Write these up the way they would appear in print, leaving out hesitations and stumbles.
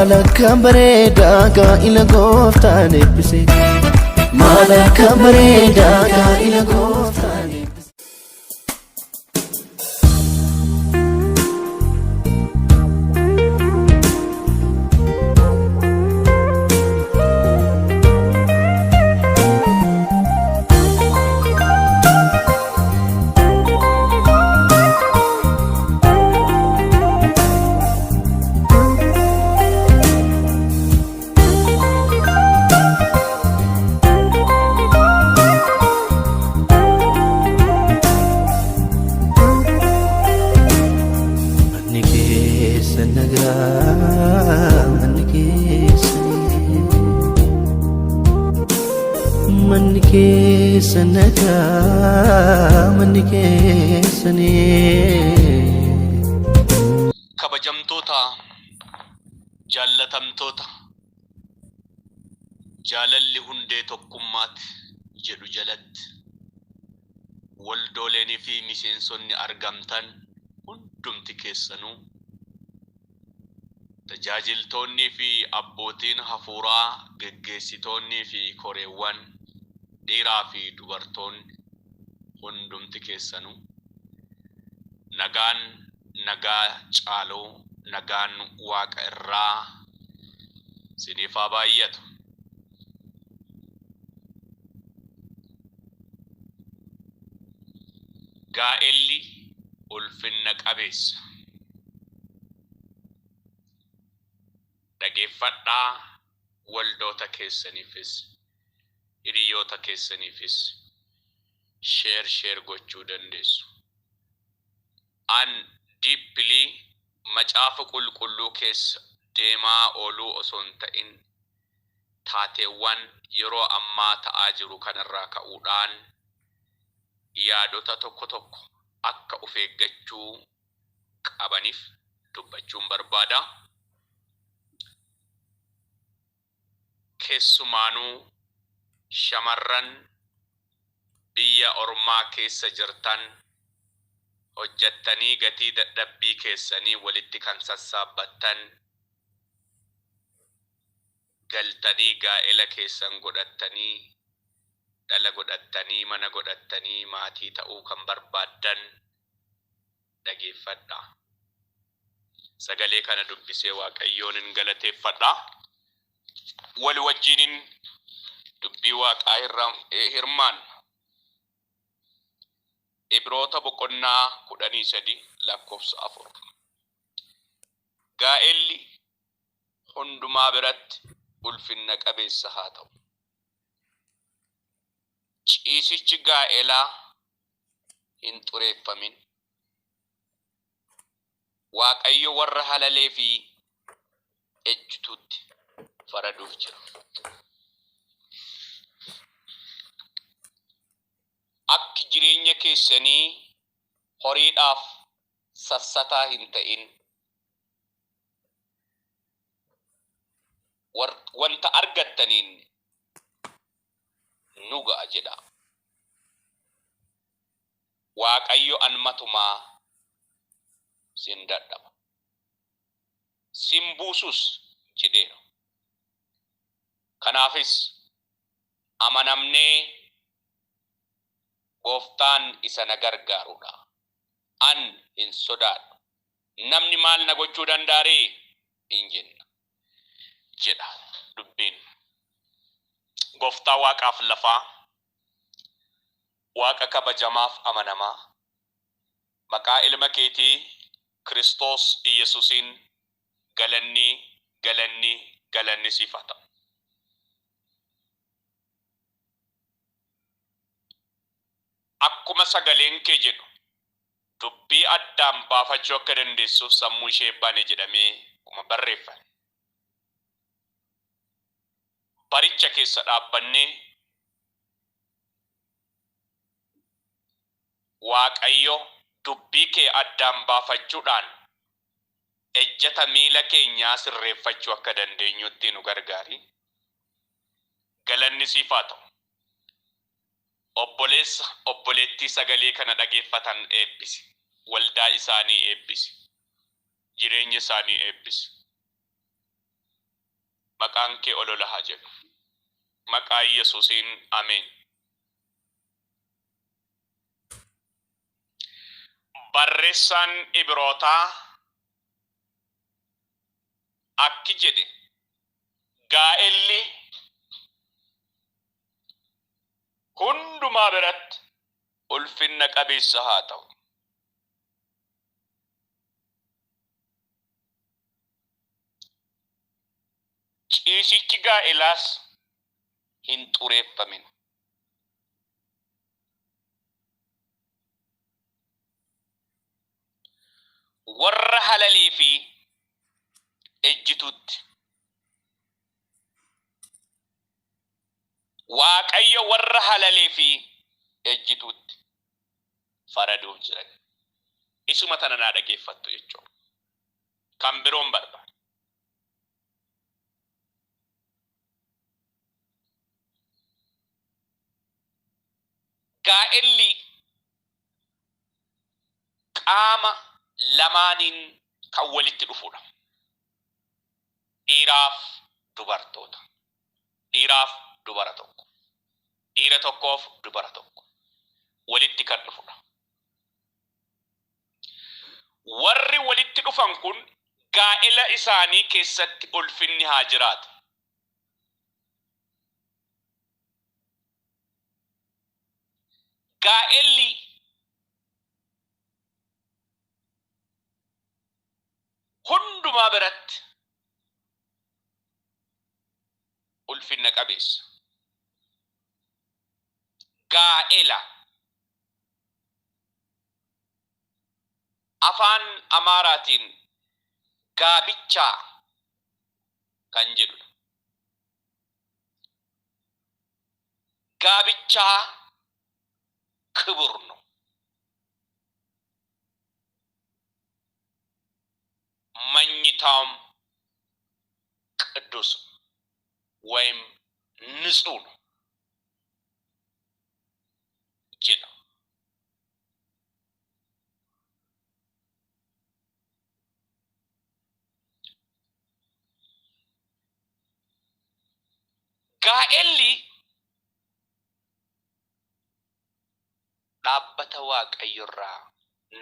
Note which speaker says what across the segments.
Speaker 1: Malaka bareeda gaa'ila gooftaan eebbise. Malaka bareeda gaa'ila gooftaan eebbise. Manni keessa nagaa manni keessani.
Speaker 2: Kabajamtoota, jaallatamtoota, jaalalli hundee tokkummaatti jedhu jalatti waldoleenii fi miseensonni argamtan hundumti keessanuu tajaajiltoonnii fi abbootiin hafuuraa, geggeessitoonnii fi koreewwan, dhiiraa fi dubartoonni hundumti keessanuu nagaa caaloo, nagaan Waaqa irraa isiniif haa baay'atu. Gaa'elli ulfinna qabeessa. Dhageeffadhaa waldoota keessaniifis, hiriyoota keessaniifis sheer gochuu dandeessu. An deeply macaafa qulqulluu keessa deemaa ooluu osoo hin ta'in taateewwan yeroo ammaa ta'aa jiru kanarraa ka'uudhaan yaadota tokko akka of eeggachuu qabaniif dubbachuun barbaada. Keessumaanuu shamarran biyya ormaa keessa jirtan hojjettanii gatii dadhabbii keessanii walitti kan sassaabbattan, galtanii gaa'ela keessan godhattanii, dhala godhattanii, mana godhattanii, maatii ta'uu kan barbaaddan dhageeffadhaa. Sagalee kana dubbisee Waaqayyoon hin galateeffadhaa. Wal wajjinin dubbii Waaqaa hirmaan. Ibroota boqonnaa 13:4. Gaa'elli hundumaa biratti ulfinna qabeessa haa ta'u. Ciisichi gaa'elaa hin xureeffamin. Waaqayyo warra halalee fi ejjituutti faraduuf jira. Akki jireenya keessanii horiidhaaf sassataa hin ta'in, wanta argattaniin nu ga'a jedha. Waaqayyo anmatumaa sin dadhaba, sin buusus jedheera. Kanaafis amanamnee Gooftaan isa na gargaarudha. An hin sodaadhu. Namni maal na gochuu danda'aree hin jenna jedha dubbiin. Gooftaa Waaqaaf lafaa, Waaqa kabajamaaf amanamaa, maqaa ilma keetii Kiristoos Iyesuusiin galanni siif haa ta'u. Akkuma sagaleen kee jedhu dubbii addaan baafachuu akka dandeessuuf sammuu ishee bane jedhamee kuma barreeffame. Baricha keessa dhaabbannee Waaqayyo dubbii kee addaan baafachuudhaan ejjata miila keenyaa sirreeffachuu akka dandeenyutti nu gargaari. Galanni siif haa ta'u. Obboleettii sagalee kana dhageeffatan eebbisi. Waldaa isaanii eebbisi. Jireenya isaanii eebbisi. maqaan kee olola haa jedhu. Maqaa Yesuusiin ameen. Barreessaan Ibrootaa akki jedhe gaa'elli hundumaa biratti ulfinna qabeessa haa ta'u. Ciisichi gaa'elaas hin xureeffamin. Warra halalii fi ejjituutti Waaqayyo warra halalii fi ejjituutti faraduuf jiran. Isuma tana naa dhageeffattu jechuudha. Kan biroon barbaada. Gaa'elli qaama lamaaniin kan walitti dhufudha. Dhiiraaf dubartoota. Dhiiraaf dubara tokko. Dhiira tokkoof dubara tokko. Walitti kan dhufudha. Warri walitti dhufan kun gaa'ela isaanii keessatti ulfinni haa jiraatu. Gaa'elli hundumaa biratti ulfinna qabeessa. Gaa'ela afaan Amaaraatiin gaabichaa kan jedhudha. Gaabichaa ክቡር ነው። መኝታውም ቅዱስ ወይም ንጹህ ነው ይላል። ጋኤሊ dhaabbata waaqayyorraa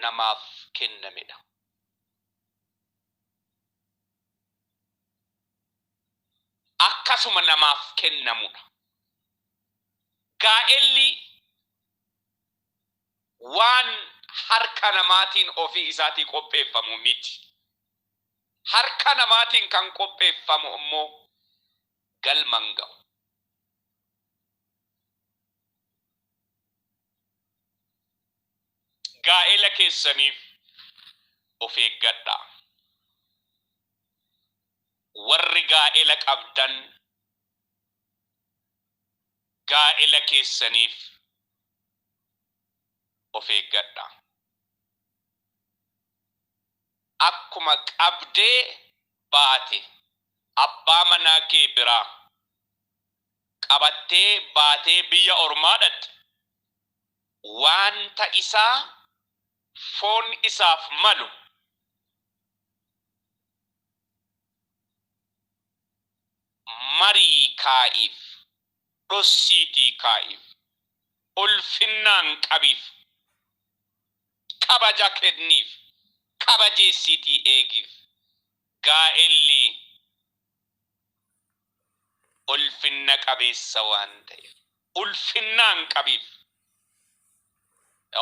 Speaker 2: namaaf kennamedha. Akkasuma namaaf kennamudha. Gaa'elli waan harka namaatiin ofii isaatii qopheeffamu miti. Harka namaatiin kan qopheeffamu immoo galman ga'u. Gaa'ela keessaniif of eeggadhaa. Warri gaa'ela qabdan gaa'ela keessaniif of eeggadhaa. Akkuma qabdee baate abbaa manaa kee biraa qabattee baatee biyya ormaa dhatte wanta isaa foon isaaf malu marii kaa'iif, dhossiitii kaa'iif, ulfinnaan qabiif, kabaja kenniif, kabajeessiitii eegiif. Gaa'elli ulfinna qabeessa waan ta'eef ulfinnaan qabiif.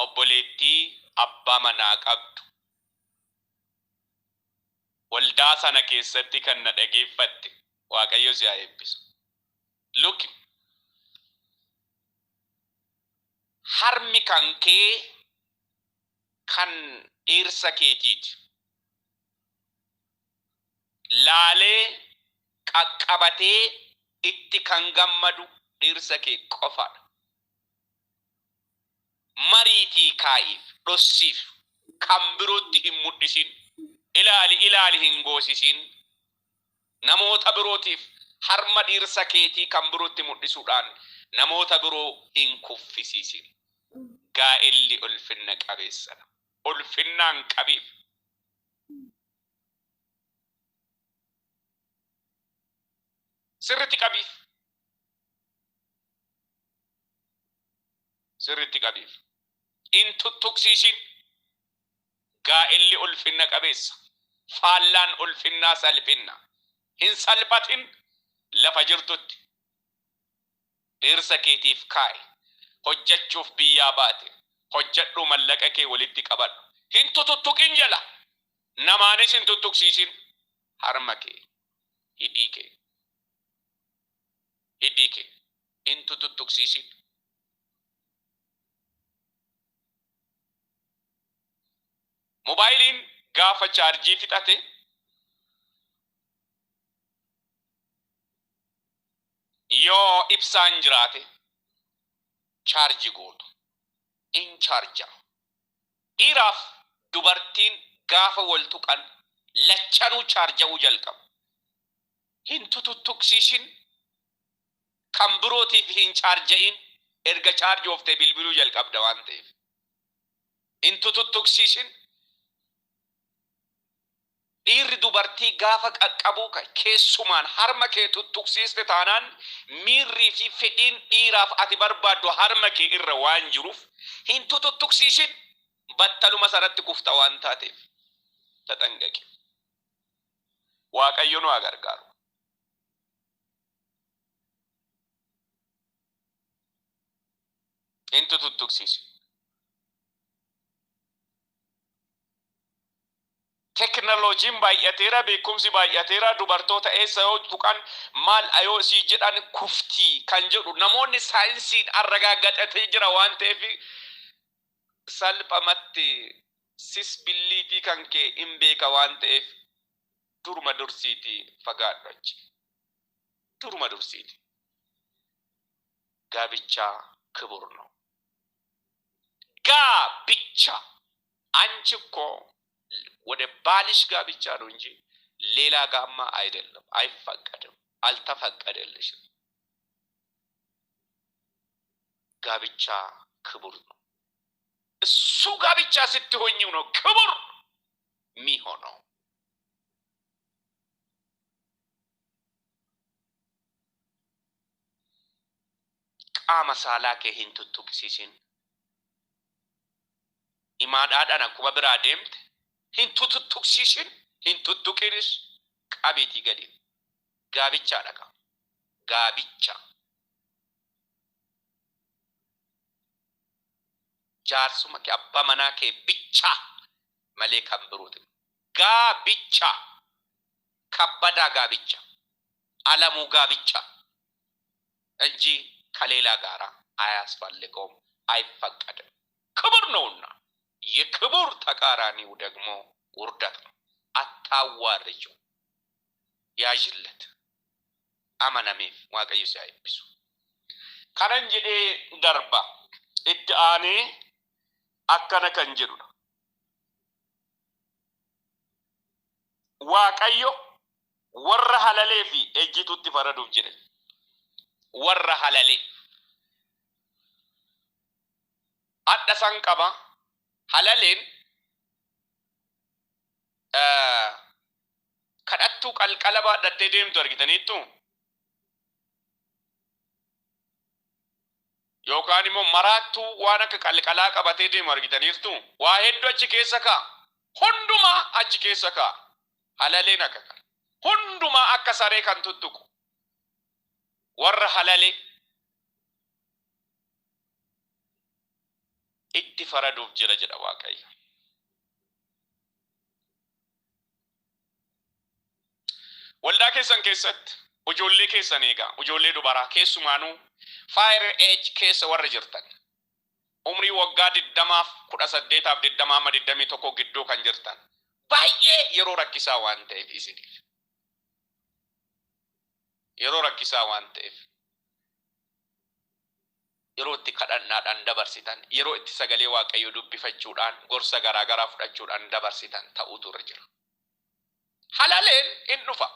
Speaker 2: Obboleettii abbaa manaa qabdu waldaa sana keessatti kan na dhageeffatte Waaqayyo si haa eebbisu. Luki harmi kan kee kan dhirsa keetiiti. Laalee qaqqabatee itti kan gammadu dhirsa kee qofaadha. Mariitii kaa'iif, dhossiif, kan birootti hin mul'isin, ilaali hin goosisin, namoota birootiif harma dhirsa keetii kan birootti mul'isuudhaan namoota biroo hin kuffisiisin. Gaa'elli ulfinna qabeessadha. Ulfinnaan qabiif. sirritti qabiif. Sirritti qabiif. In tuttuqsiisin. Gaa'illi ulfinna qabeessa. Faallaan ulfinnaa salphinna. Hin salphatin lafa jirtutti. Dhirsa keetiif kaa'i. Hojjechuuf biyyaa baate. Hojjedhu mallaqa kee walitti qabadhu. Hin tuttuqin jala. Namaanis hin tuttuqsiisin. Harma kee. Hidhii kee. Hidhii kee. Hin tuttuqsiisin. Mobaayiliin gaafa chaarjii fixate yoo ibsaan jiraate chaarjii gootu in chaarja. Dhiiraaf dubartiin gaafa wal tuqan lachanuu chaarja'uu jalqabu. Hin tuttuqsiisin. Kan birootiif hin chaarja'in erga chaarjooftee bilbiluu jalqabda waan ta'eef. Hin tuttuqsiisin. Dhiirri dubartii gaafa qaqqabuu keessumaan harma kee tuttuqsiiste taanaan miirrii fi fedhiin dhiiraaf ati barbaaddu harma kee irra waan jiruuf hin tuttuqsiisin. Battaluma sanatti kufta waan taateef taxanqaqi. Waaqayyo nu haa gargaaru. Hin tuttuqsiisin. Teknoloojiin baay'ateera, beekumsi baay'ateera, dubartoota eessa yoo tuqan maal ayoo sii jedhan kuftii kan jedhu namoonni saayinsiin arragaaggatee jira waan ta'eef salphamatti sisbilliitii kan kee hin beeka waan ta'eef duruma dursiitii fagaadhu achi. Duruma dursiitii. ጋብቻ ክቡር ነው። ጋብቻ አንቺ እኮ ወደ ባልሽ ጋብቻ ነው እንጂ ሌላ ጋማ አይደለም። አይፈቀድም፣ አልተፈቀደልሽም። ጋብቻ ክቡር ነው። እሱ ጋብቻ ስትሆኚው ነው ክቡር የሚሆነው። qaama saalaa kee hin tuttuqsiisin. Imaadhaadhaan akkuma biraa deemte hin tuttuqsiisin, hin tuttuqinis qabeetii gadi. Gaabichaadha qaba. Gaabicha. Jaarsuma kee abbaa manaa kee bicha malee kan birooti. Gaabicha. Kabbadaa gaabicha. Alamuu gaabicha. እንጂ ከሌላ ጋራ አያስፈልገውም፣ አይፈቀድም። ክብር ነውና የክብር ተቃራኒው ደግሞ ውርደት ነው። አታዋርጂው፣ ያዥለት። አመነሜፍ ዋቀዩ ሲያይብሱ ከነን ጀዴ ደርባ እድአኔ አከነ ከንጀዱ ነው ዋቀዮ ወረ ሀለሌፊ እጅቱት ፈረዱፍ ጅነ warra halale adda san qaba. Halaleen kadhattuu qalqala baadhattee deemtu argitaniittu yookaan immoo maraattuu waan akka qalqalaa qabatee deemu argitaniirtu. Waa hedduu achi keessa kaa, hundumaa achi keessa kaa. Halaleen akka kana hundumaa akka saree kan tuttuqu warra halale itti faraduuf jira jedha Waaqayyo. Waldaa keessan keessatti ijoollee keessan eegaa, ijoollee dubaraa keessumaanuu fire age keessa warra jirtan umrii waggaa 20 21 gidduu kan jirtan baay'ee yeroo rakkisaa waan ta'eef isiniif. Yeroo rakkisaa waan ta'eef yeroo itti kadhannaadhaan dabarsitan, yeroo itti sagalee Waaqayyoo dubbifachuudhaan, gorsa garaa garaa fudhachuudhaan dabarsitan ta'utu irra jira. Halaleen in dhufa.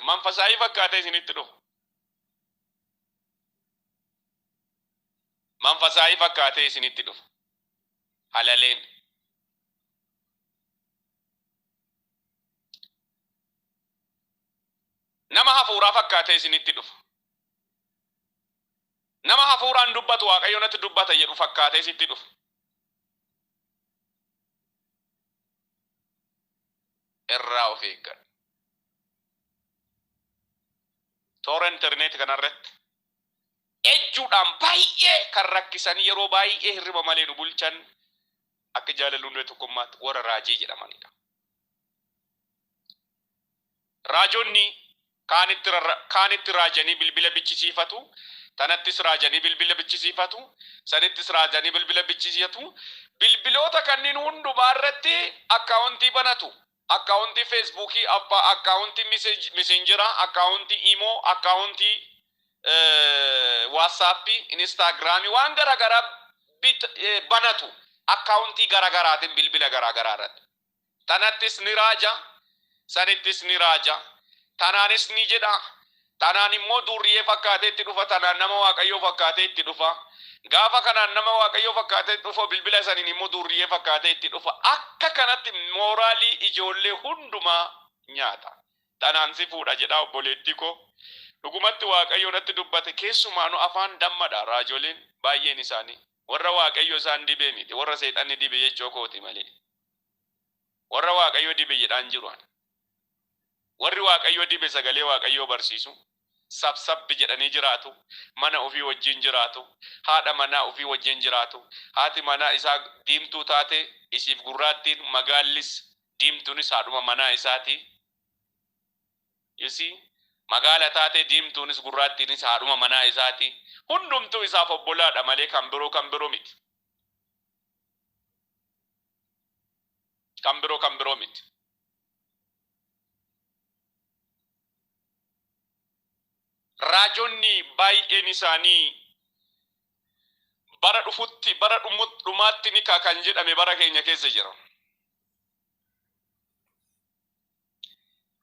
Speaker 2: Manfasaayii fakkaatee isinitti dhufa. Manfasaayii fakkaatee isinitti dhufa. Halaleen nama hafuuraa fakkaatee isinitti dhufa. Nama hafuuraan dubbatu Waaqayyo natti dubbata jedhu fakkaatee isitti dhufa. Irraa of eeggadhu. Toora interneet kanarratti ejjuudhaan baay'ee kan rakkisan yeroo baay'ee hirriba malee nu bulchan akka jaalalluun tokkummaatti warra raajii jedhamanidha. Raajonni kaanitti raajanii bilbila bichisiifatu, tanattis raajanii bilbila bichisiifatu, sanittis raajanii bilbila bichisiifatu. Bilbiloota kanneen hundumaa irratti akkaawuntii banatu. Akkaawuntii Feesbuukii, akkaawuntii Messengeraa, akkaawuntii Imo, akkaawuntii WhatsAppii, Instagramii waan garaagaraa banatu. Akkaawuntii garaagaraatiin bilbila garaagaraa irratti. Tanattis ni raaja, sanittis ni raaja, tanaanis ni jedha. Tanaan immoo durriyyee fakkaatee itti dhufa, tanaan nama Waaqayyoo fakkaatee itti dhufa. Gaafa kanaan nama Waaqayyoo fakkaatee itti dhufa, bilbila saniin immoo durriyyee fakkaatee itti dhufa. Akka kanatti mooraalii ijoollee hundumaa nyaata. Tanaan si fuudha jedha obboleettii koo. Dhugumatti Waaqayyoo natti dubbate, keessumaanuu afaan dammadha raajoleen baay'een isaanii. Warra Waaqayyoo isaan dibee miti, warra seexanni dibe jechoo kooti malee. Warra Waaqayyoo dibe jedhaan jiru. Warri Waaqayyoo dibe sagalee Waaqayyoo barsiisu. Sabsabbi jedhanii jiraatu, mana ofii wajjin jiraatu, haadha manaa ofii wajjin jiraatu, haati manaa isaa diimtuu taate isiif gurraattiin, magaallis diimtuunis haadhuma manaa isaati. Magaala taate diimtuunis gurraattiinis haadhuma manaa isaati. Hundumtuu isaaf obbolaadha malee kan biroo miti. Kan biroo miti. Raajonni baay'een isaanii bara dhufutti bara dhumaatti ni kan jedhame bara keenya keessa jira.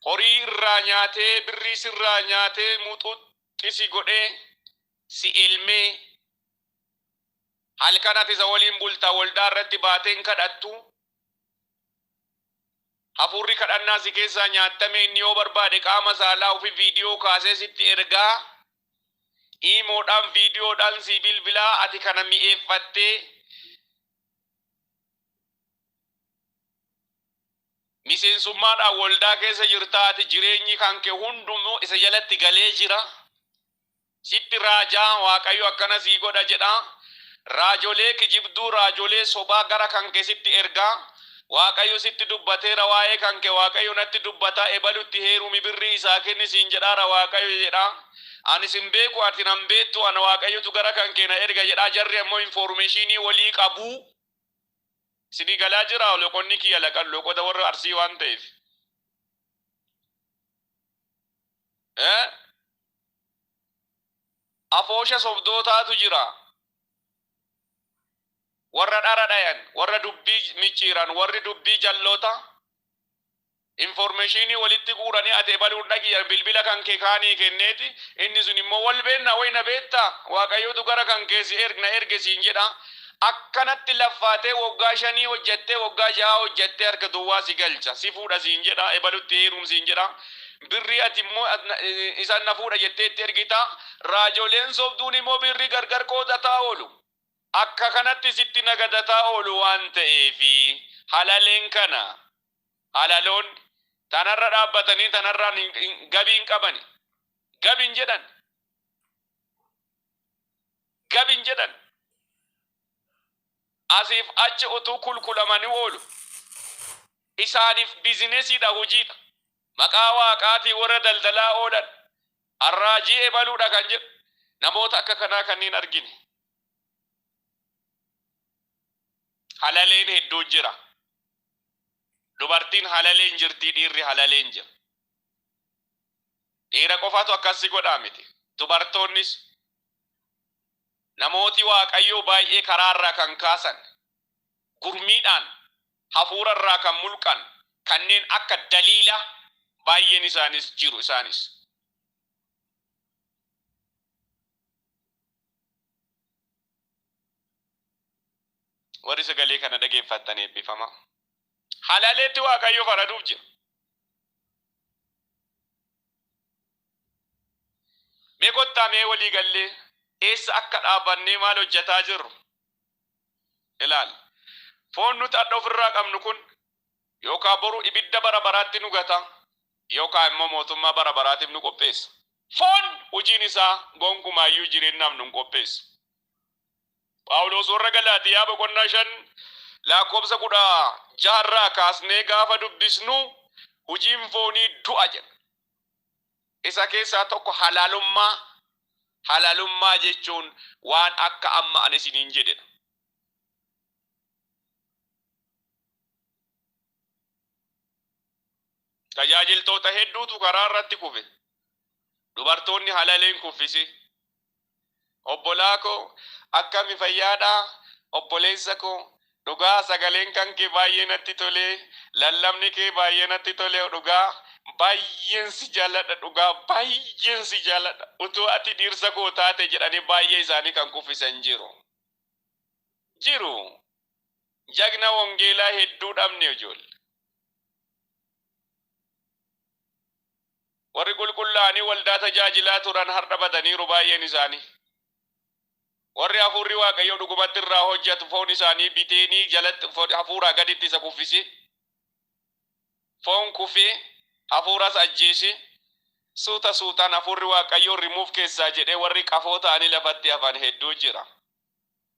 Speaker 2: Horii irraa nyaatee, birrii sirraa nyaatee, muuxuutti si godhee, si ilmee, halkan ati isa waliin bultaa waldaa irratti baateen kadhattu. Hafuurri kadhannaa si keessaa nyaattame inni yoo barbaade qaama saalaa ofii viidiyoo kaasee sitti ergaa. Imoodhaan viidiyoodhaan si bilbilaa, ati kana mi'eeffattee miseensummaadhaan waldaa keessa jirta. Ati jireenyi kan kee hundumtuu isa jalatti galee jira. Sitti raajaa Waaqayyo akkana sii godha jedha. Raajolee kijibduu, raajolee sobaa gara kan kee sitti ergaa. Waaqayyo sitti dubbateera waa'ee kan kee, Waaqayyo natti dubbataa, ebalutti heerumi birrii isaa kenni siin jedhaara Waaqayyo jedha. Ani sin beeku, ati nan beektu, ana Waaqayyotu gara kan kee na erga jedha. Jarri ammoo informationii walii qabu. Sini galaa jira loqonni kiyya laqan loqota warra Arsii waan ta'eef. Afoosha sobdootaatu jira. Warra dhara dhayan, warra dubbii micciiran, warri dubbii jalloota. Informationii walitti guuranii ati ebaluun dhagiya bilbila kan kee kaanii kenneeti. Inni sun immoo wal beenna wayna beetta. Waaqayyotu gara kan keesi na erge siin jedha. Akkanatti laffaatee waggaa 5 hojjettee, waggaa 6 hojjettee harka duwwaa si galcha. Si fuudha siin jedha, ebalutti heerum siin jedha. Birri ati immoo isaan na fuudha jettee itti ergita. Raajoleen sobduun immoo birri gargar qoodataa oolu. Akka kanatti sitti nagadataa oolu waan ta'eefi halaleen kana halaloon tanarra dhaabbatanii tanarraan gabiin qabani. Gabiin jedhan. Asiif achi utuu kulkulamanii oolu. Isaaniif bizinesiidha, hojiidha. Maqaa Waaqaatii warra daldalaa oolan. Arraajii ebaluudha kan jedhu. Namoota akka kanaa kanneen argine. Halaleen hedduu jira. Dubartiin halaleen jirti, dhiirri halaleen jira. Dhiira qofaatu akkasi godhaa miti. Dubartoonnis namooti Waaqayyoo baay'ee karaarraa kan kaasan, gurmiidhaan hafuurarraa kan mulqan, kanneen akka Daliila baay'een isaanis jiru isaanis. Warri sagalee kana dhageeffattan eebbifama. Halaleetti Waaqayyo faraduuf jira. Mee kottaa mee walii gallee eessa akka dhaabannee maal hojjetaa jirru ilaal. Foon nuti adda ofirraa qabnu kun yookaan boru ibidda bara baraatti nu gata yookaan immoo mootummaa bara baraatiif nu qopheessa. Foon hojiin isaa gonkumaayyuu jireenyaaf nu qopheessa. Phaawulos warra Galaatiyaa boqonnaa 5 lakkoofsa 16 kaasnee gaafa dubbisnu hojiin foonii du'a jedha. Isa keessaa tokko halaalummaa jechuun waan akka amma ani isiniin jedhedha. Tajaajiltoota hedduutu karaa irratti kufe. Dubartoonni halaaleen kuffise. Obbolaa koo akkami fayyaadhaa? Obboleessa koo dhugaa sagaleen kan kee baay'ee natti tolee, lallabni kee baay'ee natti tolee, dhugaa baay'een si jaalladha, dhugaa baay'een si jaalladha. Utuu ati dhirsa koo taate jedhanii baay'ee isaanii kan kuffisan jiru. Jagna wangeelaa hedduu dhabne ijoollee. Warri qulqullaa'anii waldaa tajaajilaa turan har'a badaniiru baay'een isaanii. Warri hafuurri Waaqayyoo dhugumatti irraa hojjetu foon isaanii biteenii jalatti hafuuraa gaditti isa kuffise. Foon kufee hafuuras ajjeese. Suutaan hafuurri Waaqayyoo rimuuf keessaa jedhee warri qafoo ta'anii lafatti hafan hedduu jira.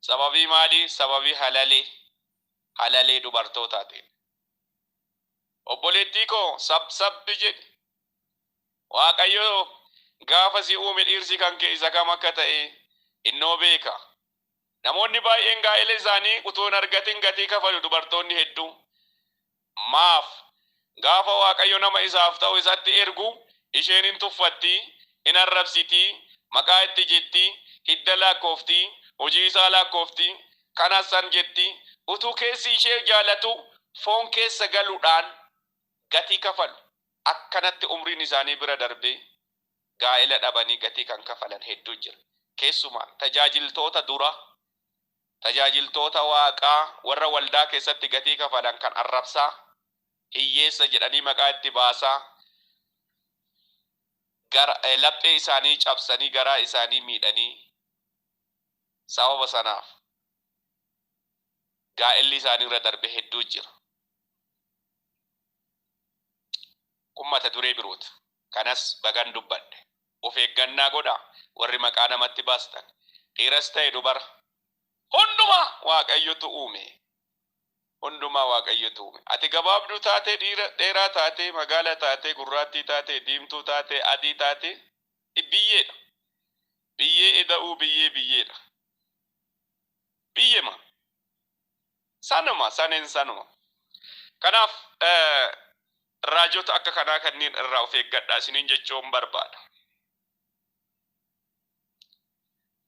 Speaker 2: Sababii maali? Sababii halalee dubartootaatiin. Obboleettii koo sabsabbi jedhi. Waaqayyoo gaafa si uume dhirsi kan kee isa kam akka ta'e innoo beeka. Namoonni baay'een gaa'ela isaanii utuu hin argatin gatii kafalu dubartoonni hedduu. Maaf gaafa Waaqayyo nama isaaf ta'u isatti ergu isheen hin tuffatti, hin arrabsiti, maqaa itti jetti, hidda lakkoofti, hojii isaa lakkoofti, kanas san jetti. Utuu keessi ishee jaalatu foon keessa galuudhaan gatii kafalu. Akkanatti umriin isaanii bira darbee gaa'ela dhabanii gatii kan kafalan hedduu jira. Keessumaa tajaajiltoota Waaqaa warra waldaa keessatti gatii kafalan kan arrabsaa, hiyyeessa jedhanii maqaa itti baasaa, laphee isaanii cabsanii garaa isaanii miidhanii sababa sanaaf gaa'elli isaanii irra darbe hedduu jira. Kummata duree birooti. Kanas bagan dubbadhe. Of eeggannaa godhaa warri maqaa namatti baastan. Dhiiras ta'e dubara. Hundumaa Waaqayyotu uume. Ati gabaabduu taate, dheeraa taate, magaala taate, gurraattii taate, diimtuu taate, adii taate biyyeedha. Biyyee eda'uu biyyeedha. Biyyema. Sanuma. Kanaaf raajota akka kanaa kanneen irraa of eeggadhaa isiniin jechuun barbaada.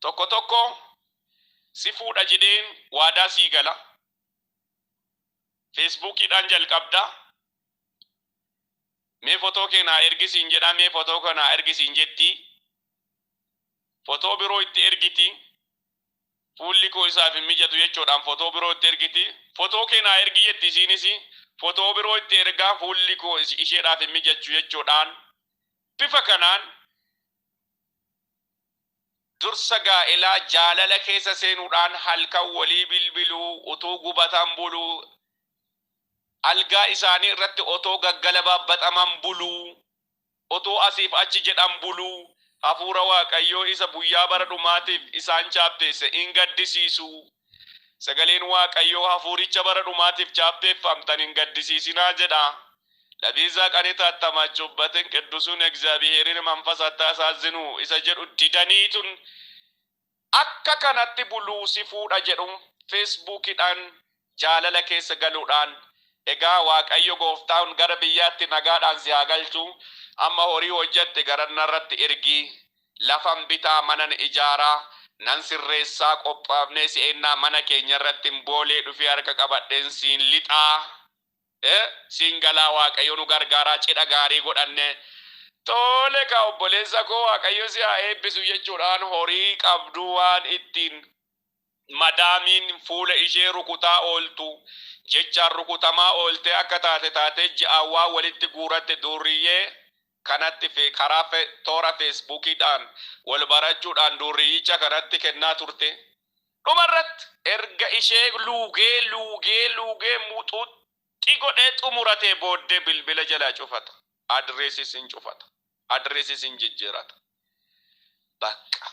Speaker 2: Tokko si fuudha jedheen waadaa sii gala. Facebookiidhaan jalqabdaa. Mee fotoo kee naa ergisiin jedhaa, mee fotoo kee naa ergisiin jetti. Fotoo biroo itti ergiti. Fuulli koo isaaf hin mijatu jechuudhaan fotoo biroo itti ergiti. Fotoo kee naa ergi jetti isiinis. Fotoo biroo itti ergaa fuulli koo isheedhaaf hin mijachuu jechuudhaan bifa kanaan dursa gaa'elaa jaalala keessa seenuudhaan halkan walii bilbiluu, utuu gubatan buluu, algaa isaanii irratti otoo gaggalabaabbaxaman buluu, otoo asiif achi jedhan buluu, hafuura Waaqayyoo isa guyyaa bara dhumaatiif isaan chaappeesse hin gaddisiisu. Sagaleen Waaqayyoo hafuuricha bara dhumaatiif chaappeeffamtan hin gaddisiisinaa jedha. Labiisaa qanita attamachuubbatin qiddusuun Egzaabiheerin manfasatta asaazinu isa jedhu didaniitun akka kanatti buluu si fuudha jedhu Facebookiidhaan jaalala keessa galuudhaan egaa Waaqayyo gooftaan gara biyyaatti nagaadhaan si haa galchu. Amma horii hojjette garannarratti ergi, lafan bitaa manan ijaaraa, nan sirreessaa qophaafnee si'ennaa mana keenya irratti boolee dhufee harka qabadheen siin lixaa. Siin galaa Waaqayyo nu gargaaraa cidha gaarii godhanne. Tole ka obboleessa koo Waaqayyo si haa eebbisu jechuudhaan horii qabdu waan ittiin madaamiin fuula ishee rukutaa ooltu, jechaan rukutamaa oolte akka taate ji'aawwaa walitti guuratte durriyyee kanatti karaa toora feesbuukiidhaan wal barachuudhaan durriyicha kanatti kennaa turte. Dhumarratti erga ishee luugee muxuuxxi godhee xumuratee booddee bilbila jalaa cufata. Adreesis hin cufata. Adreesis hin jijjiirata. Bakka.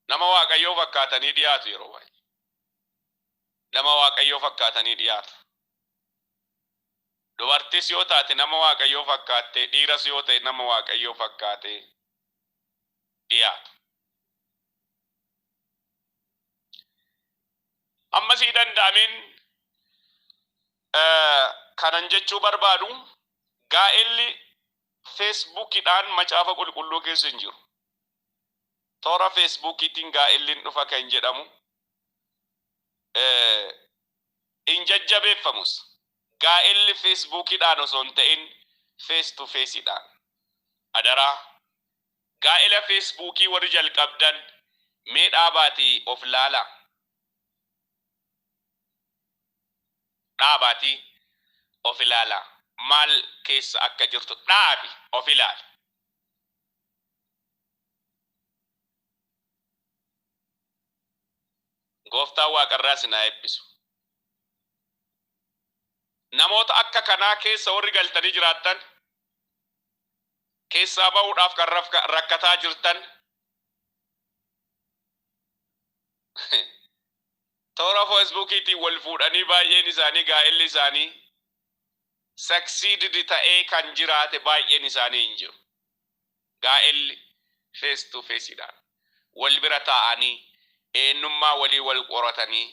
Speaker 2: Nama Waaqayyoo fakkaatanii dhiyaatu yeroo baay'ee. Nama Waaqayyoo fakkaatanii dhiyaatu. Dubartis yoo taate nama Waaqayyoo fakkaattee, dhiiras yoo ta'e nama Waaqayyoo fakkaatee dhiyaatu. Amma sii danda'ameen kanan jechuu barbaadu gaa'elli feesbuukidhaan macaafa qulqulluu keessa hin jiru. Toora feesbuukiitiin gaa'elliin dhufa kan jedhamu hin jajjabeeffamus. Gaa'elli feesbuukidhaan osoo hin ta'in face to faceidhaan. Adaraa gaa'ela feesbuukii warri jalqabdan mee dhaabaatii of laala. Dhaabaatii of ilaala. Maal keessa akka jirtu dhaabi of ilaali. Gooftaan Waaqarraa sinaa eebbisu. Namoota akka kanaa keessa warri galtanii jiraattan, keessaa ba'uudhaaf kan rakkataa jirtan, toora feesbuukiitiin wal fuudhanii baay'een isaanii gaa'elli isaanii succeeded ta'ee kan jiraate baay'een isaanii hin jiru. Gaa'elli face to faceidhaan wal bira taa'anii eenyummaa walii wal qoratanii,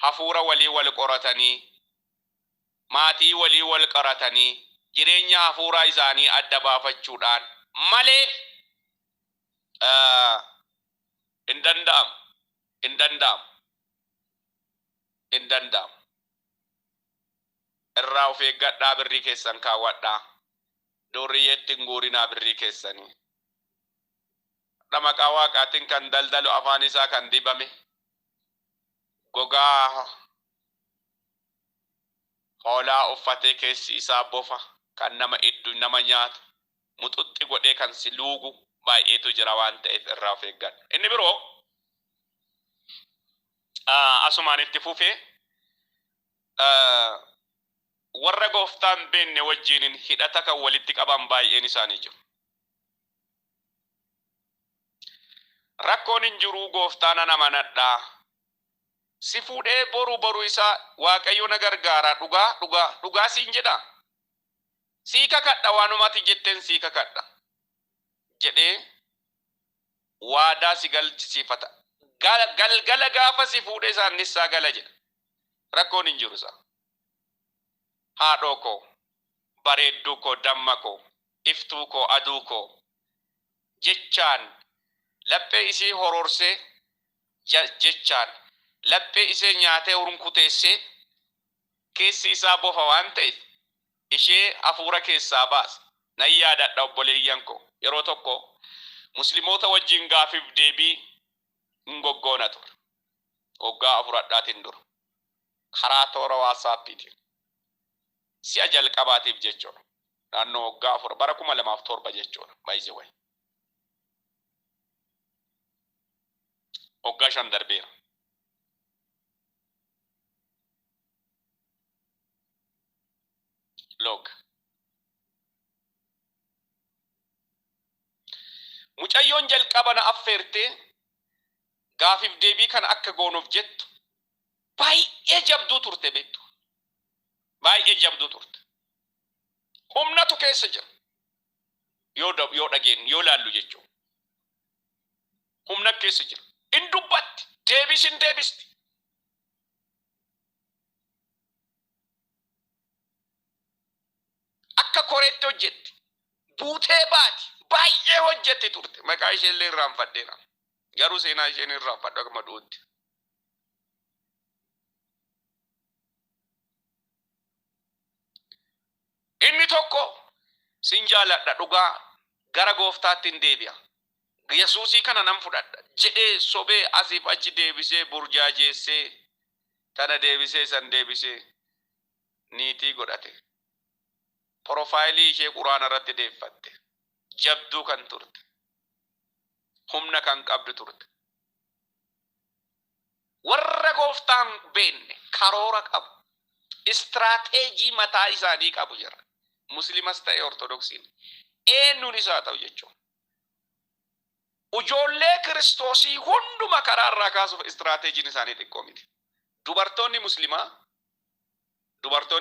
Speaker 2: hafuura walii wal qoratanii, maatii walii wal qoratanii, jireenya hafuuraa isaanii adda baafachuudhaan malee hin danda'amu. Irraa of eeggadhaa, birrii keessan kaawwadhaa. Durriyyeetti hin guurinaa birrii keessanii. Maqaa Waaqaatiin kan daldalu afaan isaa kan dibame, gogaa hoolaa uffatee keessi isaa bofa, kan nama iddu nama nyaatu, muxuxxi godhee kan si luugu baay'eetu jira waan ta'eef irraa of eeggadha. Inni biroo asumaan itti fufee warra Gooftaan beenne wajjiniin hidhata kan walitti qaban baay'een isaanii jiru. Rakkoon hin jiru, Gooftaan ana amanadhaa. Si fuudhee boru isaa Waaqayyo na gargaara, dhugaa siin jedha. Sii kakadha, waanumati jetteen sii kakadha jedhee waadaa si galchisiifata. Galgala gaafa si fuudhee isaannissaa gala jedha. Rakkoon hin jiru isaa. Haadhoo koo, bareedduu koo, damma koo, iftuu koo, aduu koo jechaan laphee isii hororsee jechaan laphee isee nyaatee urunkuteessee keessi isaa bofa waan ta'eef ishee hafuura keessaa baasa. Nan yaadadha obboleeyyan koo, yeroo tokko musliimoota wajjin gaafiif deebii hin goggoona ture. Waggaa afuradhaatiin dura karaa toora waasaappiitiin si'a jalqabaatiif jechuudha. Naannoo waggaa afur bara 2007 jechuudha. Baay'ee wayi. Waggaa 5 darbeera. Log. Mucayyoon jalqaba na affeertee gaafiif deebii kan akka goonuuf jettu baay'ee jabduu turte beektu. Baay'ee jabduu turte. Humnatu keessa jira. Yoo dhageen, yoo laallu jechuudha. Humna keessa jira. In dubbatti, deebisti. Akka koreetti hojjetti. Buutee baati. Baay'ee hojjetti turte. Maqaa ishee illee irraanfadheera. Garuu seenaa isheen irraanfadhu akkuma dhuutti. Inni tokko sin jaaladha, dhugaa gara Gooftaatti hin deebi'a. Yesuusii kana nan fudhadha jedhee sobee asiif achi deebisee burjaajeessee tana deebisee san deebisee niitii godhate. Profaayilii ishee quraana irratti deeffatte. Jabduu kan turte. Humna kan qabdu turte. Warra gooftaan beenne karoora qabu. Istirateejii mataa isaanii qabu jira. Musliimas ta'e Ortodoksiin. Eenyuun isaa ta'u jechuudha. Ijoollee Kiristoosii hunduma karaa irraa kaasuuf istirateejiin isaanii xiqqoo miti. Dubartoonni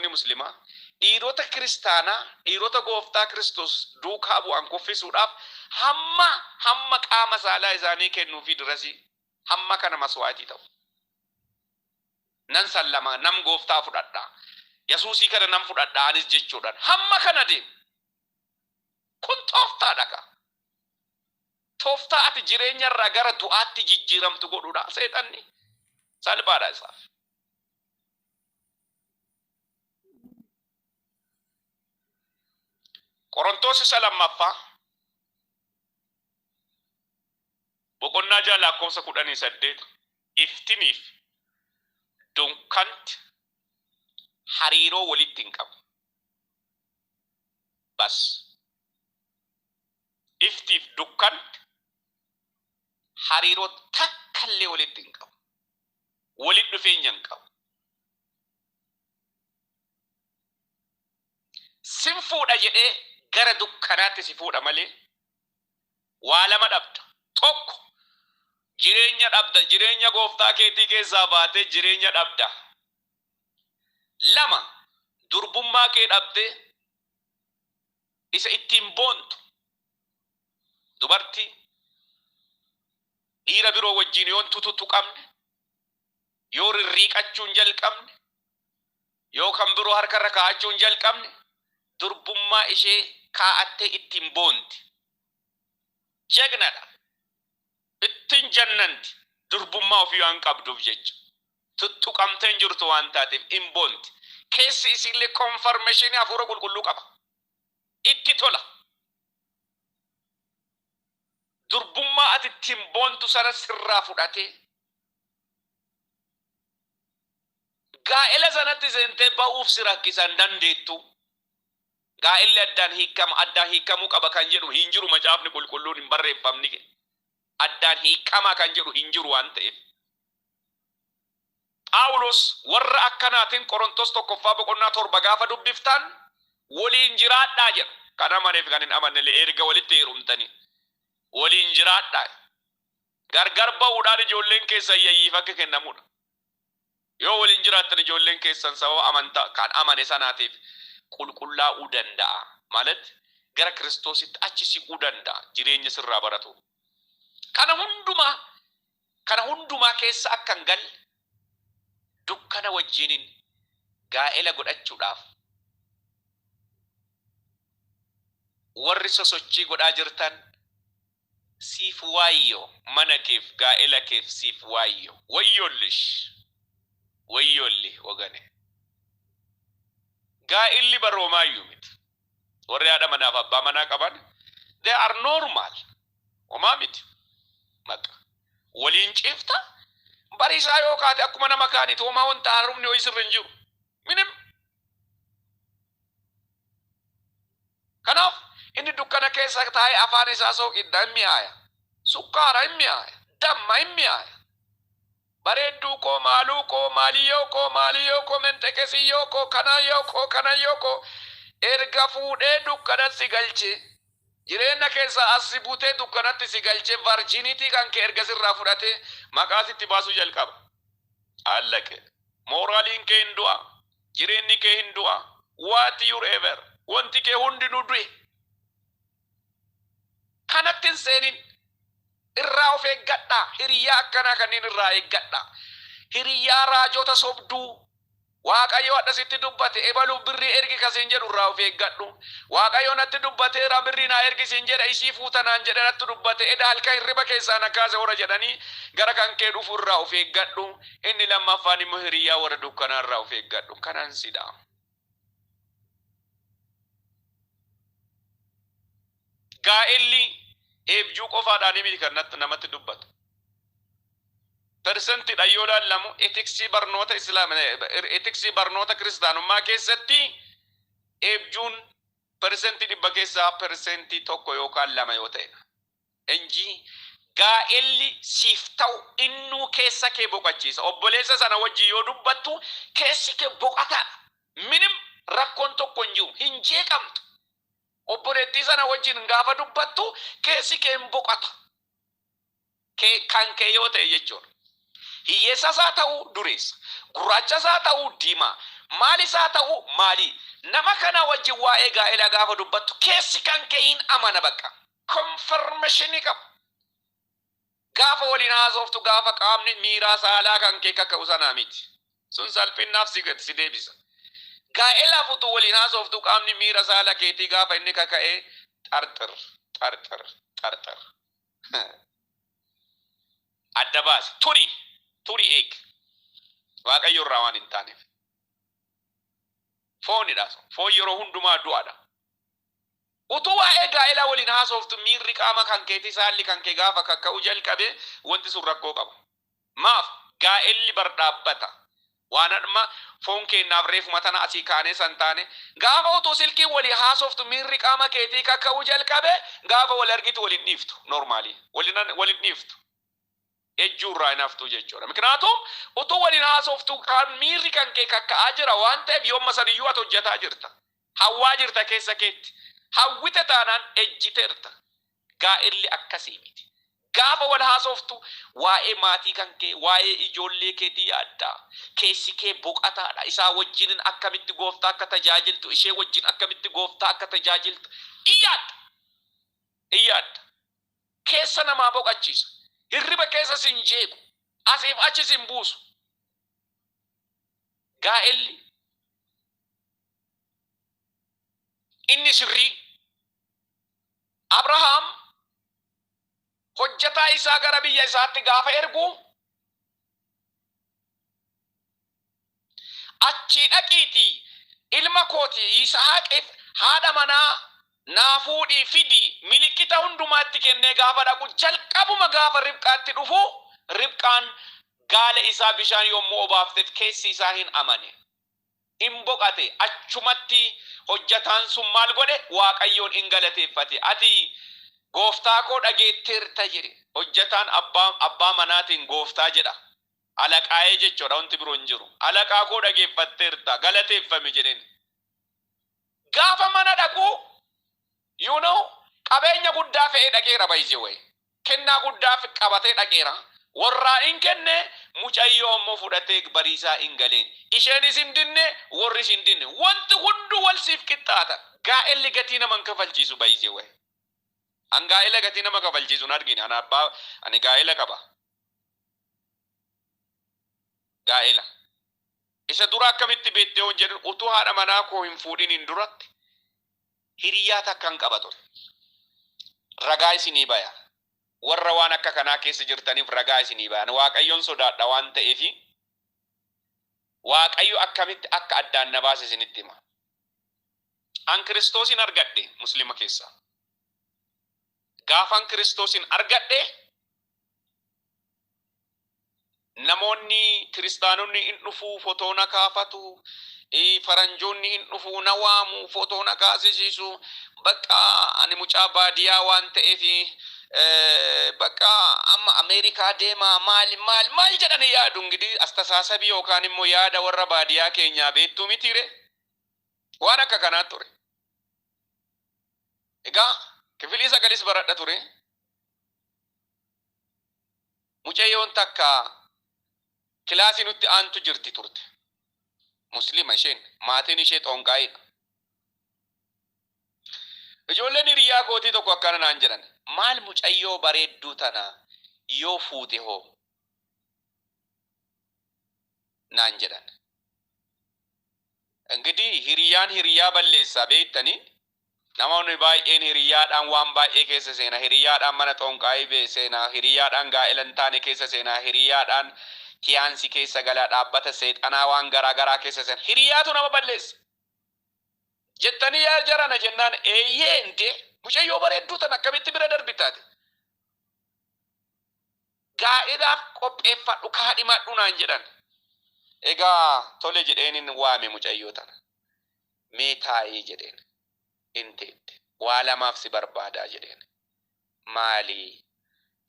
Speaker 2: Musliimaa dhiirota kiristaanaa, dhiirota gooftaa Kiristoos duukaa bu'an kuffisuudhaaf hamma qaama saalaa isaanii kennuufi dirasii hamma kana maswaatii ta'u. Nan sallama, nam gooftaa fudhadhaa. Yesuusii kana nam fudhadhaa anis jechuudhaan hamma kana deemu. Kun tooftaadha ka. Tooftaa ati jireenya irraa gara du'aatti jijjiiramtu godhuudha. Seexanni salphaadha isaaf. Qorontos isa lammaffaa boqonnaa ja'a lakkoofsa 18 iftiniif dunkanti hariiroo walitti hin qabu. Bas iftiif dukkanti hariiroo takkallee walitti hin qabu. Walitti dhufeenya hin qabu. Sin fuudha jedhee gara dukkanaatti si fuudha malee waa lama dhabda. Tokko jireenya dhabda. Jireenya gooftaa keetii keessaa baatee jireenya dhabda. Lama durbummaa kee dhabdee isa ittiin boontu. Dubartii dhiira biroo wajjin yoon tututu qabne, yoo rirriiqachuun jalqabne, yoo kan biroo harkarra kaa'achuun jalqabne, durbummaa ishee kaa'attee ittiin boonti. Jagnadha. Ittiin jannanti. Durbummaa ofii waan qabduuf jecha. Tuttuqamtee hin jirtu waan taateef hin boonti. Keessi isiillee konfarmeeshinii hafuura qulqulluu qaba. Itti tola. Durbummaa ati ittiin boontu sana sirraa fudhatee gaa'ela sanatti seentee ba'uuf si rakkisan dandeettu. Gaa'elli addaan hiikamuu qaba kan jedhu hin jiru. Macaafni qulqulluun hin barreeffamni. Addaan hiikamaa kan jedhu hin jiru waan ta'eef. Phaawulos warra akkanaatiin Qorontos 1:7 gaafa dubbiftan waliin jiraadhaa jedha. Kan amaneef kan hin amanne erga walitti heerumtanii waliin jiraadhaa. Gargar ba'uudhaan ijoolleen keessan yayyiif akka kennamudha. Yoo waliin jiraattan ijoolleen keessan sababa amantaa kan amane sanaatiif qulqullaa'uu danda'a. ማለት gara Kiristoositti achi siquu danda'a. Jireenya sirraa baratu. Kana hundumaa keessa akka hin galle dukkana wajjiniin gaa'ela godhachuudhaaf warri sosochii godhaa jirtan siif waayyo, mana keef gaa'ela keef siif waayyo. Wayyolli wagane. Gaa'illi baroomaayyu miti. Warri haadha manaaf abbaa manaa qaban they are normal. Homaa miti. Maka waliin ciifta bariisaa yoo kaate akkuma nama kaaniiti homaa wanta haarumni ho'i sirra hin jiru. Minim. Kanaaf inni dukkana keessa taa'ee afaan isaa sooqidda hin mi'aaya. Sukkaara hin mi'aaya. Damma hin mi'aaya. Bareedduu koo maaluu koo maaliyyoo koo menxeqesiyyoo koo kanayyoo koo erga fuudhee dukkanatti si galchee jireenya keessa asii buutee dukkanatti si galchee varjiniitii kan kee erga sirraa fudhatee maqaa sitti baasuu jalqaba. Allaqe mooraaliin kee hin du'a. Jireenyi kee hin du'a. Whatever wanti kee hundinuu du'e. Kanatti hin seenin. Irraa of eeggadhaa. Hiriyaa akkanaa kanneen irraa eeggadhaa. Hiriyaa raajota sobduu. Waaqayyo adasitti dubbate ebaluu birrii ergi kasiin jedhu irraa of eeggadhu. Waaqayyo natti dubbateera birrii naa ergisiin jedha isii fuutanaan jedha natti dubbate eda halka hirriba keessaa nakaase hora jedhanii gara kan kee dhufu irraa of eeggadhu. Inni lammaffaan immoo hiriyaa warra dukkanaa irraa of eeggadhu. Kanaan sidha. Gaa'elli eebjuu qofaadhaan miti kan namatti dubbatu. percenti yoo lamu etiksi barnoota islaam etiksi barnoota kiristaanummaa keessatti eebjuun percenti dhibba keessaa percenti tokko yookaan lama yoo ta'e enji gaa'elli siif ta'u innuu keessa kee boqachiisa. Obboleessa sana wajji yoo dubbattu keessi kee boqataadha. Minim rakkoon tokko hin jiru hin jeeqamtu. Obboleettii sana wajjin gaafa dubbattu keessi kee hin boqata. Kan kee yoo ta'e jechuudha. Hiyyeessa isaa ta'uu dureessa, gurraacha isaa ta'uu diimaa, maali isaa ta'uu maali. Nama kana wajjin waa'ee gaa'elaa gaafa dubbattu keessi kan kee hin amana bakka. Confirmation qaba. Gaafa waliin haasoftu gaafa qaamni miiraa saalaa kan kee kaka'u sanaa miti. Sun salphinnaaf si deebisa. Gaa'elaa futu waliin haasoftu qaamni miira saala keetii gaafa inni kaka'ee xarxar. Adda baasi. Turi eeg. Waaqayyo irraa waan hin taaneef. Foonidha. Foon yeroo hundumaa du'aadha. Utuu waa'ee gaa'elaa waliin haasoftu miirri qaama kan keetii saalli kan kee gaafa kakka'u jalqabe wanti sun rakkoo qaba. Maaf gaa'elli bar dhaabbata. Waan adma foon keennaaf reefuma tana asii kaanee san taane gaafa utuu silkii walii haasoftu miirri qaama keetii kakka'u jalqabe gaafa wal argitu waliin dhiiftu normaalii waliin dhiiftu. Ejjuurraa hin haftu jechuudha. Miknaatum utuu waliin haasoftu kan miirri kan kee kakka'aa jira waan ta'eef yoomma saniyyuu ati hojjetaa jirta. Hawwaa jirta keessa keetti. Hawwite taanaan ejjiteerta. Gaa'elli akkasii miti. Gaafa wal haasoftu waa'ee maatii kan kee, waa'ee ijoollee keetii yaaddaa. Keessi kee boqataadha. Isaa wajjin akkamitti gooftaa akka tajaajiltu, ishee wajjin akkamitti gooftaa akka tajaajiltu. Iyyaadda. Keessa namaa boqachiisa. Hirriba keessa sin jeequ. Asiif achi sin buusu. Gaa'elli inni sirrii Abrahaam hojjetaa isaa gara biyya isaatti gaafa ergu achi dhaqiitii ilma kooti Yisihaaqiif haadha manaa naa fuudhii fidi milikkita hundumaatti kennee gaafa dhaqu jalqabuma gaafa Ribqaatti dhufu Ribqaan gaala isaa bishaan yommuu obaafteef keessi isaa hin amane. In boqate achumatti hojjetaan sun maal godhe Waaqayyoon in galateeffate. Ati gooftaa koo dhageetteerta jedhe. Hojjetaan abbaa manaatiin gooftaa jedha. Alaqaa'ee jechuudha wanti biroo hin jiru. Alaqaa koo dhageeffatteerta galateeffame jedheen. Gaafa mana dhaqu qabeenya guddaa fe'ee dhaqeera baay'ee wayi. Kennaa guddaa qabatee dhaqeera. Warraa in kenne mucayyoo ammoo fudhatee bariisaa in galeen. Isheenis hin dinne warris hin dinne. Wanti hundu wal siif qixxaata. Gaa'elli gatii nama kafalchiisu baay'ee wayi. An gaa'ela gatii nama kafalchiisu argine. Ani gaa'ela qaba. Gaa'ela. Isa dura akkamitti beektee hojjetan utuu haadha manaa koo hin fuudhiniin duratti hiriyaa takkan qaba ture. Ragaa isinii baya. Warra waan akka kanaa keessa jirtaniif ragaa isinii bayan. Waaqayyoon sodaadha waan ta'eef Waaqayyo akkamitti akka addaan na baase isinitti hima. An Kiristoosin argadhe Muslima keessa. Gaafan Kiristoosin argadhe namoonni kiristaanonni hin dhufuu fotoo na kaafatu. Faranjoonni hin dhufuu na waamu fotoo na kaasisiisu. Bakka ani mucaa baadiyaa waan ta'eef bakka amma Ameerikaa deemaa maal jedhanii yaadu ngidi astasaasabii yookaan immoo yaada warra baadiyaa keenyaa beektuu mitiire waan akka kanaa ture. Egaa kifilii sagalis baradha ture. Mucayyoon takka kilaasii nutti aantu jirti turte. Muslima isheen maatiin ishee xonqaayidha. Ijoolleen hiriyaa kootii tokko akkana naan jedhan. Maal mucayyoo bareedduu tana yoo fuute hoo naan jedhan. Engidi hiriyaan hiriyaa balleessaa beektanii namoonni baay'een hiriyaadhaan waan baay'ee keessa seena. Hiriyaadhaan mana xonqaayii seena. Hiriyaadhaan gaa'ela hin taane keessa seena. Hiriyaadhaan kiyaansi keessa galaa dhaabbata seexanaa waan garaa keessa seena. Hiriyaatu nama balleessa. Jettanii yaa jarana jennaan eeyyee inte mucayyoo bareedduu tan akkamitti bira darbitaate. Gaa'elaaf qopheeffadhu kaadhimadhu naan jedhan. Egaa tole jedheenin waame mucayyoo tana. Mee taa'ee jedheen. Inteetti waa lamaaf si barbaadaa jedheen. Maali?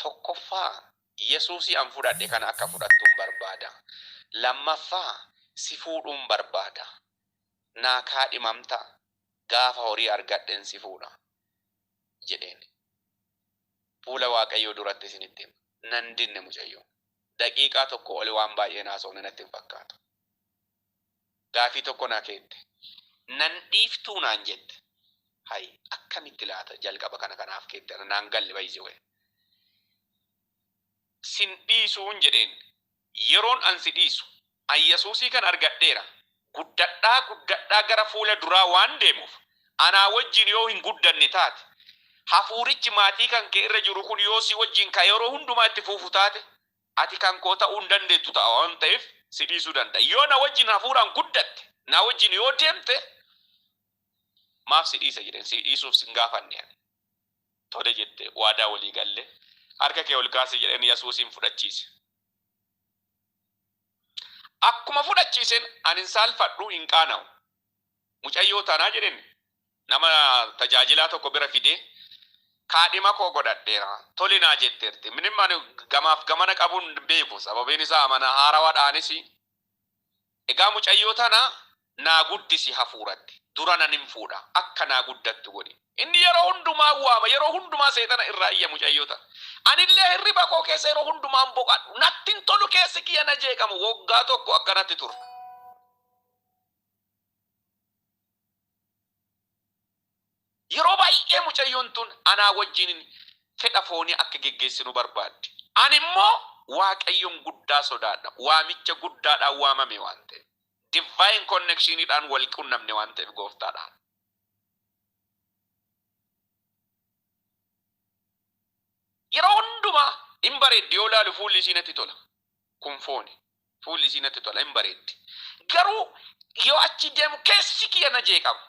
Speaker 2: Tokkoffaa Yesuusii an fudhadhe kana akka fudhattuun barbaada. Lammaffaa si fuudhuun barbaada. Naa kaadhimamta gaafa horii argadhen si fuudha jedheen. Fuula Waaqayyoo duratti isinitti hima. Nan dinne mucayyoo. Daqiiqaa tokko oli waan baay'ee naasofne natti hin fakkaatu. Gaafii tokko naa keette. Nan dhiiftuu naan jette. Hay akkamitti laata jalqaba kana kanaaf keette naan galle bayzi wayi. Sin dhiisuun jedheen. Yeroon an si dhiisu an Yesuusii kan argadheera. Guddadhaa gara fuula duraa waan deemuuf anaa wajjin yoo hin guddanne taate hafuurichi maatii kan kee irra jiru kun yoo si wajjin ka yeroo hundumaa itti fuufu taate ati kan koo ta'uu hin dandeettu ta'a waan ta'eef si dhiisuu danda'a. Yoo na wajjin hafuuraan guddatte na wajjin yoo deemte maaf si dhiisa jedheen si dhiisuuf sin gaafanne. Tole jette waadaa walii galle harka kee ol kaasi jedheen Yesuusin fudhachiise. Akkuma fudhachiisen anin saalfadhu hin qaana'u. Mucayyoo tanaa jedheen nama tajaajilaa tokko bira fidee kaadhima koo godhadheera. Tole naa jetteerti. Minim ani gamaaf gamana qabuun beeku sababiin isaa amana haarawaadhaanis. Egaa mucayyoo tanaa naa guddisi hafuuratti. Dura nan hin fuudha. Akka naa guddattu godhi. Inni yeroo hundumaa waama. Yeroo hundumaa seexana irraa iyya mucayyoo tana. Anillee hirriba koo keessa yeroo hundumaan boqadhu. Nattin tolu keessi kiyya na jeeqamu. Waggaa tokko akkanatti ture. Yeroo baay'ee mucayyoon tun anaa wajjin fedha foonii akka geggeessinu barbaaddi. Ani immoo Waaqayyoon guddaa sodaadha. Waamicha guddaadhaan waamame waan ta'eef. Divine connectioniidhaan wal qunnamne waan ta'eef gooftaadhaan. Yeroo hundumaa hin bareeddi yoo laalu fuulli isii natti tola. Kun fooni. Fuulli isii natti tola hin bareeddi. Garuu yoo achi deemu keessi kiyya na jeeqama.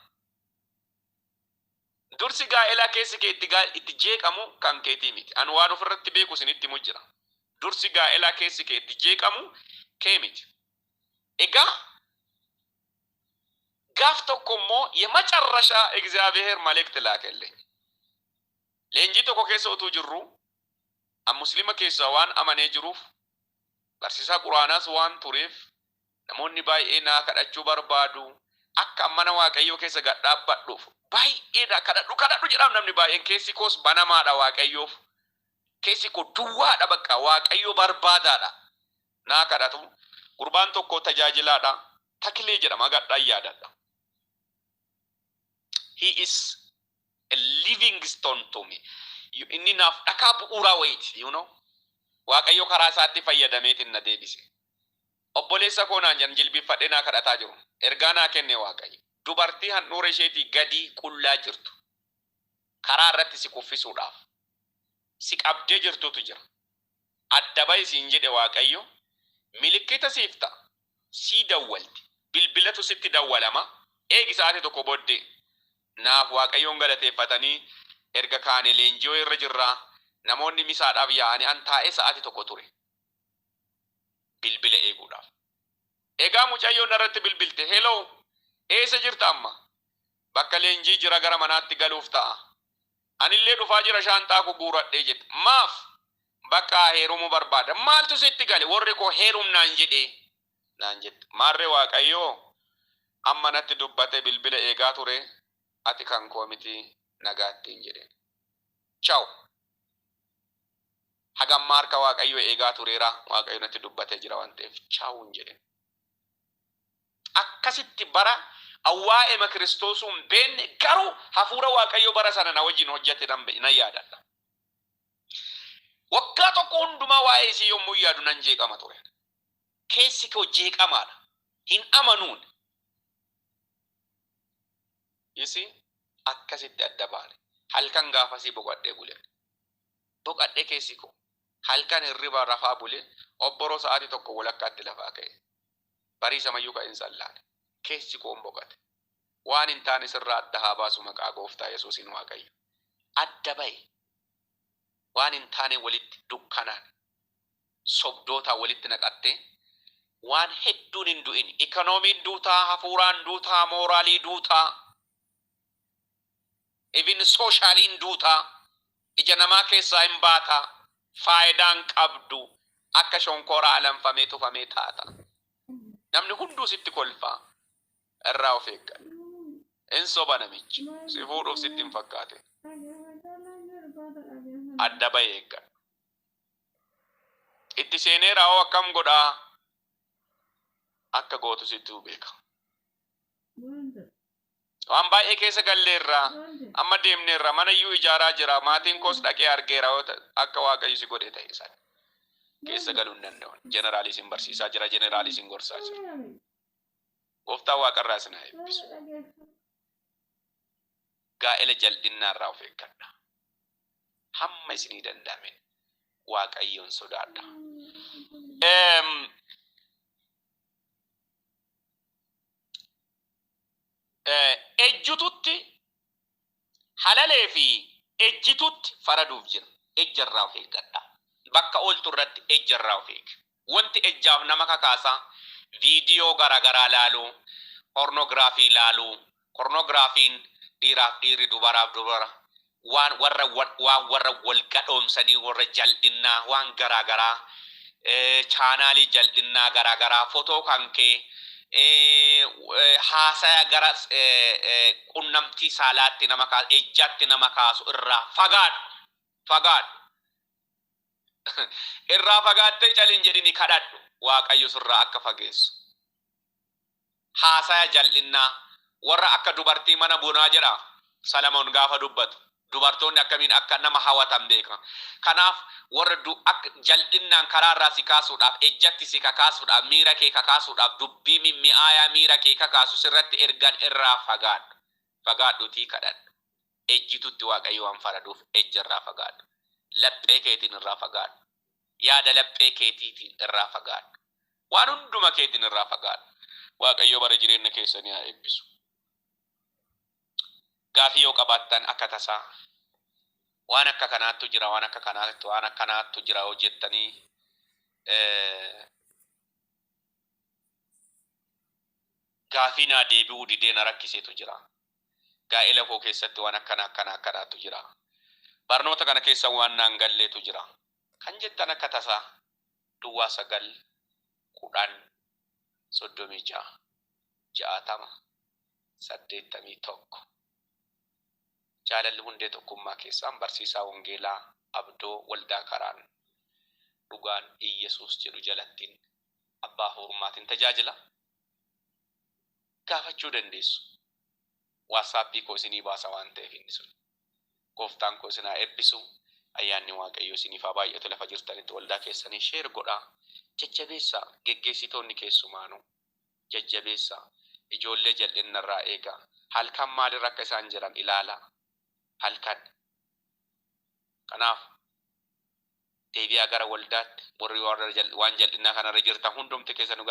Speaker 2: Dursi gaa'elaa keessi kee itti jeeqamu kan keetii miti. An waan ofirratti beeku isinitti mujjira. Dursi gaa'elaa keessi kee itti jeeqamu kee miti. Egaa gaaf tokko immoo የመጨረሻ እግዚአብሔር መልእክት ላከልኝ. Leenjii tokko keessa utuu jirru an muslima keessa waan amanee jiruuf barsiisaa quraanaas waan tureef namoonni baay'ee naa kadhachuu barbaadu akka mana Waaqayyoo keessa gad dhaabbadhuuf baay'eedha kadhadhu jedhaam namni baay'een keessi koos banamaadha Waaqayyoof. Keessi koo duwwaadha bakka Waaqayyoo barbaadaadha. Naa kadhatu gurbaan tokko tajaajilaadha. Takilee jedhama gadhaan yaadadha. He is a living stone to me. Inni naaf dhakaa bu'uuraa wayiiti, you know. Waaqayyo karaa isaatti fayyadameetiin na deebise. Obboleessa koo naan jedhan jilbiffadhee naa kadhataa jiru. Ergaa naa kenne Waaqayyo. Dubartii handhuura isheetii gadi qullaa jirtu. Karaa irratti si kuffisuudhaaf. Si qabdee jirtutu jira. Adda ba'i siin jedhe Waaqayyo. Milikkita siif ta'a. Si dawwalti. Bilbilatu sitti dawwalama. Eegi sa'aatii tokko booddee. Naaf Waaqayyoon galateeffatanii erga kaane leenjii irra jirraa namoonni misaadhaaf yaa'anii an taa'ee sa'aatii tokko ture. Bilbila eeguudhaaf. Egaa mucayyoon irratti bilbilte. Hello. Eessa jirta amma? Bakka leenjii jira gara manaatti galuuf ta'a. Anillee dhufaa jira shaantaa koo guuradhee jette. Maaf? Bakka heerumuu barbaada. Maaltu sitti gale? Warri koo heerumnaan jedhee. Naan jette. Maarree Waaqayyoo amma natti dubbate bilbila eegaa ture. Ati kan koo miti nagaattiin jedheen. Ciao. Hagam harka Waaqayyoo eegaa tureera. Waaqayyo natti dubbatee jira waan ta'eef ciao'n jedheen. Akkasitti bara awwaa'ema Kiristoosuun beenne garuu hafuura Waaqayyoo bara sana na wajjin hojjete nan yaadadha. Waggaa tokko hundumaa waa'ee isii yommuu yaadu nan jeeqama ture. Keessi koo jeeqamaadha. Hin amanuun. Isi akkasitti adda baane. Halkan gaafasii boqadhee buleen. Boqadhee keessi koo. Halkan hirriba rafaa buleen. Obboroo sa'aatii tokko walakkaatti lafaa ka'e. Bariisa mayyuu ka'insa allaane. Keessi koo boqate. Waan hin taane sirraa adda haa baasu maqaa gooftaa Yesuusin Waaqayyo. Adda bahe. Waan hin taane walitti dukkanaan. sobdoota walitti naqatte waan hedduun hin du'in ikoonomiin duutaa hafuuraan duutaa mooraalii duutaa even sooshaaliin duutaa ija namaa keessaa hin baata faayidaan qabdu akka shonkoraa alanfamee tufamee taata namni hunduu sitti kolfaa irraa of eeggadhu in soba namichi si fuudhuuf sitti hin fakkaate adda bahee eeggadhu itti seenee raawoo akkam godhaa akka gootu sitti beeka waan baay'ee keessa galleerraa amma deemneerra mana iyyuu ijaaraa jira maatiin koos dhaqee argeera akka waaqayyo si godhe ta'e isaan keessa galuu hin danda'an jeneraali isin barsiisaa jira jeneraali isin gorsaa jira gooftaan waaqarraa isin haa eebbisu gaa'ela jal'innaarraa of eeggadha hamma isinii danda'amen waaqayyoon sodaadha ejjututti halalee fi ejjitutti faraduuf jira ejjarraa of eeggadha bakka ooltu irratti ejjarraa of eegi wanti ejjaaf nama kakaasa viidiyoo garagaraa laaluu pornograafii laaluu pornograafiin dhiiraaf dhiirri dubaraaf dubara waan warra wal gadhoomsanii warra jal'innaa waan garagaraa chaanaalii jal'innaa garagaraa footoo kan kee haasaya gara qunnamtii saalaatti nama kaasu ejjatti nama kaasu irraa fagaadhu irraa fagaattee calin jedhini kadhadhu waaqayyo sirraa akka fageessu haasaya jal'innaa warra akka dubartii mana bunaa jedha Salamoon gaafa dubbatu dubartoonni akkamiin akka nama hawatan beeka kanaaf warra akka jal'innaan karaarraa si kaasuudhaaf ejjatti si kakaasuudhaaf miira kee kakaasuudhaaf dubbii mimmi'aayaa miira kee kakaasu sirratti ergan irraa fagaadhuutii kadhadhu ejjitutti waaqayyo waan faraduuf ejjarraa fagaadhu laphee keetiin irraa fagaadhu yaada laphee keetiitiin irraa fagaadhu waan hunduma keetiin irraa fagaadhu waaqayyo bara jireenya keessanii haa eebbisu gaafii yoo qabaattan akka tasaa waan akka kanaattu jira waan akka kanaattu jira hojjettanii gaafii naa deebi'uu didee na rakkiseetu jira gaa'ela koo keessatti waan akkanaattu jira barnoota kana keessa waan naan galleetu jira kan jettan akka tasaa duwwaa 9 10 36 60 81 jaalalli hundee tokkummaa keessaan barsiisaa wangeelaa abdoo waldaa karaan dhugaan Iyesuus jedhu jalattiin abbaa hormaatiin tajaajila gaafachuu dandeessu WhatsAppii koo isinii baasa waan ta'eef inni sun gooftaan koo isinaa eebbisu ayyaanni waaqayyo isiniif haa baay'atu lafa jirtanitti waldaa keessanii sheer godhaa jajjabeessaa geggeessitoonni keessumaanuu jajjabeessaa ijoollee jal'innarraa eegaa halkan maalirra akka isaan jiran ilaalaa halkan kanaaf deebi'aa gara waldaatti warri waan jal'innaa kanarra jirtan hundumti keessanuu